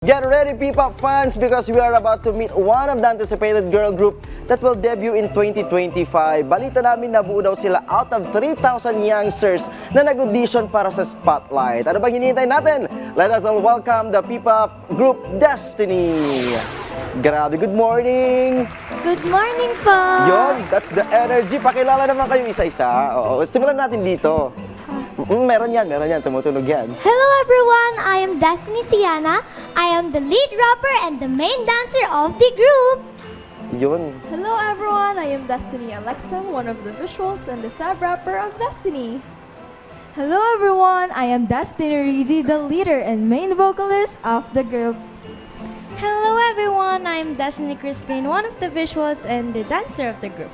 Get ready, P-pop fans, because we are about to meet one of the anticipated girl group that will debut in 2025. Balita namin na buo daw sila out of 3,000 youngsters na nag-audition para sa Spotlight. Ano bang hinihintay natin? Let us all welcome the P-pop group Destiny. Grabe, good morning! Good morning po! Yon, that's the energy. Pakilala naman kayo isa-isa. Oo, simulan natin dito. Meron yan, tumutunog yan. Hello everyone! I am Destiny Siana. I am the lead rapper and the main dancer of the group. Yun. Hello everyone, I am Destiny Alexa, one of the visuals and the sub-rapper of Destiny. Hello everyone, I am Destiny Rizzi, the leader and main vocalist of the group. Hello everyone, I'm Destiny Christine, one of the visuals and the dancer of the group.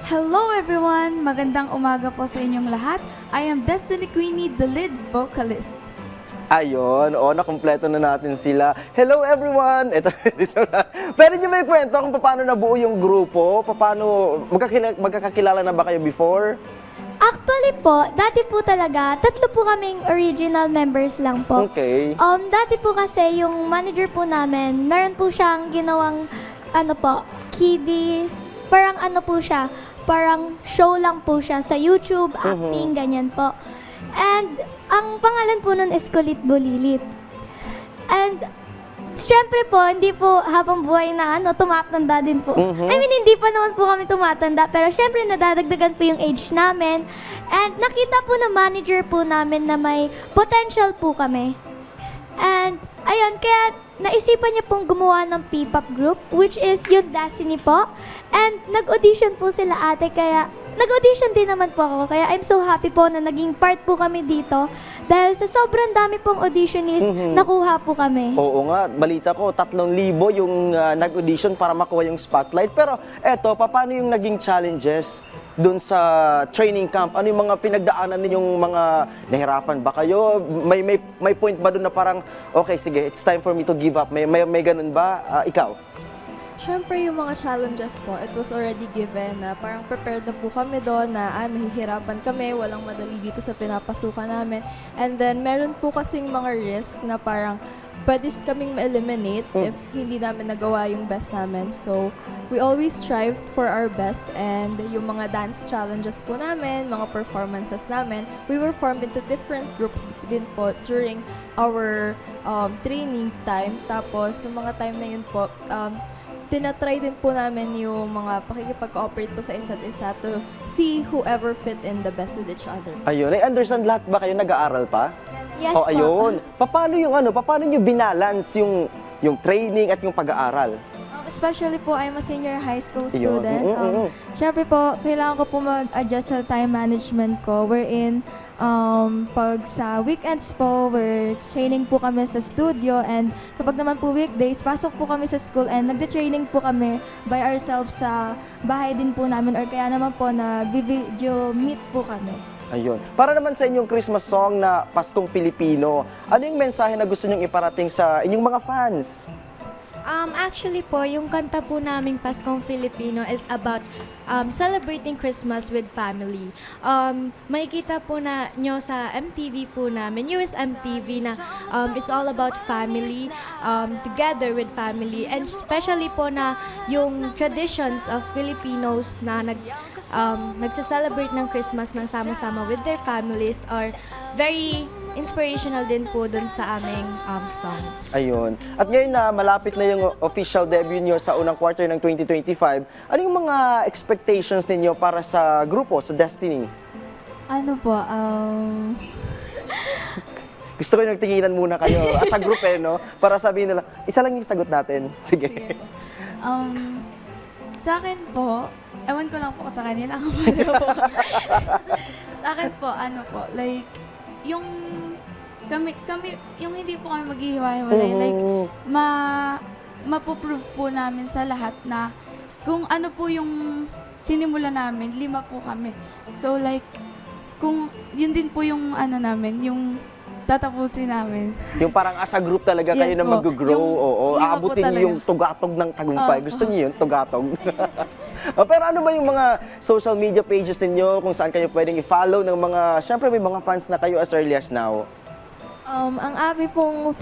Hello everyone! Magandang umaga po sa inyong lahat. I am Destiny Queenie, the lead vocalist. Ayun, nakumpleto na natin sila. Hello everyone! Ito na. Pwede nyo may kwento kung paano nabuo yung grupo? Paano, magkakakilala na ba kayo before? Actually po, dati po talaga, tatlo po kaming original members lang po. Okay. Dati po kasi yung manager po namin, meron po siyang ginawang, kiddie, parang po siya, parang show lang po siya sa YouTube, acting, ganyan po. And ang pangalan po nun is Kulit Bulilit. And syempre po, hindi po habang buhay na tumatanda din po. I mean, hindi pa naman po kami tumatanda, pero syempre nadadagdagan po yung age namin. And nakita po ng manager po namin na may potential po kami. And ayun, kaya naisipan niya pong gumawa ng P-pop group, which is yung Destiny po. And nag-audition po sila ate, kaya nag-audition din naman po ako. Kaya I'm so happy po na naging part po kami dito. Dahil sa sobrang dami pong auditionist, nakuha po kami. Oo nga, balita ko, 3,000 yung nag-audition para makuha yung Spotlight. Pero eto, paano yung naging challenges doon sa training camp? Ano yung mga pinagdaanan ninyong mga nahirapan ba kayo? May point ba doon na parang, okay, sige, it's time for me to give up? May ganun ba? Ikaw? Siyempre yung mga challenges po, it was already given na parang prepared na po kami doon na mahihirapan kami, walang madali dito sa pinapasukan namin. And then meron po kasing mga risk na parang pwede kaming ma-eliminate if hindi namin nagawa yung best namin. So, we always strived for our best, and yung mga dance challenges po namin, mga performances namin, we were formed into different groups din po during our training time. Tapos, ng mga time na yun po, tinatry din po namin yung mga pakikipag-cooperate po sa isa't isa to see whoever fit in the best with each other. Ayun, I understand lahat ba kayo nag-aaral pa? Yes po. Ayun. Paano nyo binalance yung training at yung pag-aaral? Especially po, I'm a senior high school Yun. student. Siyempre po, kailangan ko po mag-adjust sa time management ko. Wherein, pag sa weekends po, we're training po kami sa studio. And kapag naman po weekdays, pasok po kami sa school and nagde-training po kami by ourselves sa bahay din po namin. Or kaya naman po, nag-video meet po kami. Ayun. Para naman sa inyong Christmas song na Paskong Pilipino, ano yung mensahe na gusto nyong iparating sa inyong mga fans? Actually po, yung kanta po naming Paskong Filipino is about celebrating Christmas with family. Makikita po na nyo sa MTV po namin, US MTV, na it's all about family, together with family, and especially po na yung traditions of Filipinos na nagsa-celebrate ng Christmas ng sama-sama with their families are very inspirational din po dun sa aming song. Ayun. At ngayon na malapit na yung official debut nyo sa unang quarter ng 2025, ano yung mga expectations ninyo para sa grupo, sa Destiny? Gusto ko yung nagtinginan muna kayo as a group no? Para sabihin nila, isa lang yung sagot natin. Sige. Sige po. Sa akin po, ewan ko lang po sa kanila kung paano po kami. Sa akin po, like, yung kami, yung hindi po kami maghihiwa-hiwalay, like, mapoprove po namin sa lahat na kung ano po yung sinimula namin, 5 po kami. So, like, kung yun din po yung namin, yung tatapusin namin. Yung parang as a group talaga kayo Yes na po. mag-grow, Yung 5 po aabutin talaga. niyo yung tugatog ng tagumpay. Oo. Gusto niyo yun, tugatog? Pero ano ba yung mga social media pages ninyo kung saan kayo pwedeng i-follow ng mga, syempre may mga fans na kayo as early as now? Ang aming pong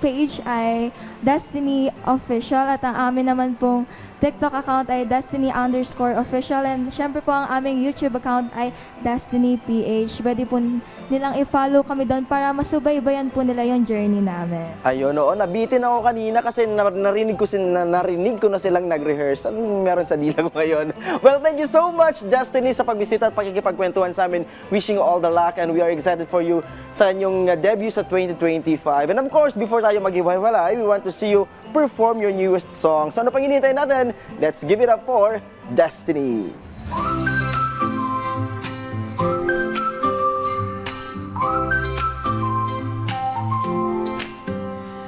page ay Destiny Official at ang amin naman pong TikTok account ay Destiny_Official and syempre po ang aming YouTube account ay Destiny PH. Pwede po nilang i-follow kami doon para masubaybayan po nila yung journey namin. Ayun, oo, nabitin ako kanina kasi narinig ko na silang nag-rehearse. Anong meron sa dila ko ngayon? Well, thank you so much, Destiny, sa pagbisita at pakikipagkwentuhan sa amin. Wishing you all the luck and we are excited for you sa inyong debut sa 2025. And of course, before tayo maghiwalay, we want to see you perform your newest song. So ano pang hinihintay natin? Let's give it up for Destiny.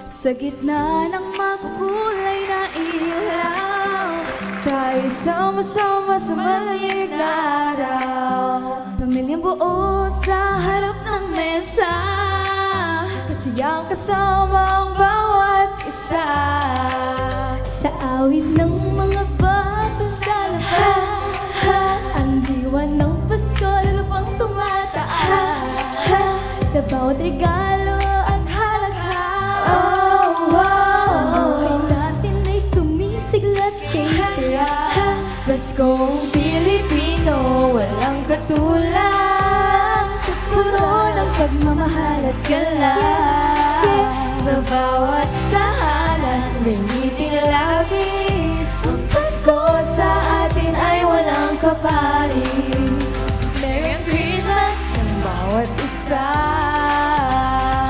Sa gitna ng makukulay na ilaw, Tayo sama-sama sa maliit na araw. pamilyang buo sa harap ng mesa. Kasiyang kasama ang bawat isa. Sa awit ng mga bata sa labas, ang diwa ng Pasko lubang tumataas. Sa bawat regalo at halagha, buhay natin ay sumisiglat kay saya. Paskong Pilipino, walang katulad. Puno ng pagmamahal at galang. Sa bawat tahanan, may ngiting labis. Ang Pasko sa atin ay walang kaparis. Merry Christmas ng bawat isa.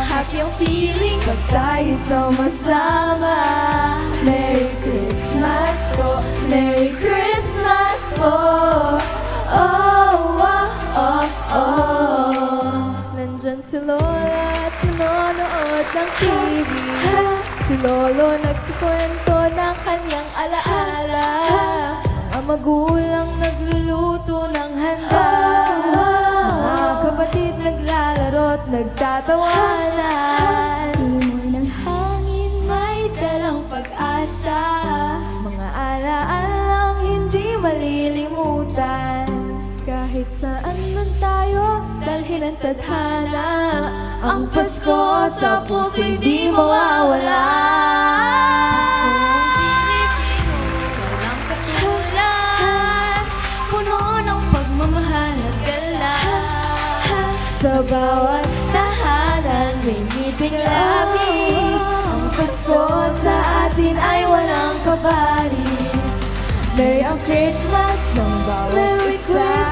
Happy ang feeling Pag tayo sama-sama. Merry Christmas po, Merry Christmas po. Oh, oh, oh, oh. Nandyan si Lola at nanonood ng TV. Si Lolo nagkikwento ng kanyang alaala. Mga magulang nagluluto ng handa. Mga kapatid naglalaro't nagtatawanan. Simoy ng hangin may dalang pag-asa. Mga alaalang hindi malilimutan. Kahit saan man tayo, dalhin ang tadhana. Ang Pasko sa puso'y di mawawala. Walang katulad, puno ng pagmamahal at galang. Sa bawat tahanan may ngiting labis. Ang Pasko sa atin ay walang kaparis. Merry ang Christmas ng bawat isa.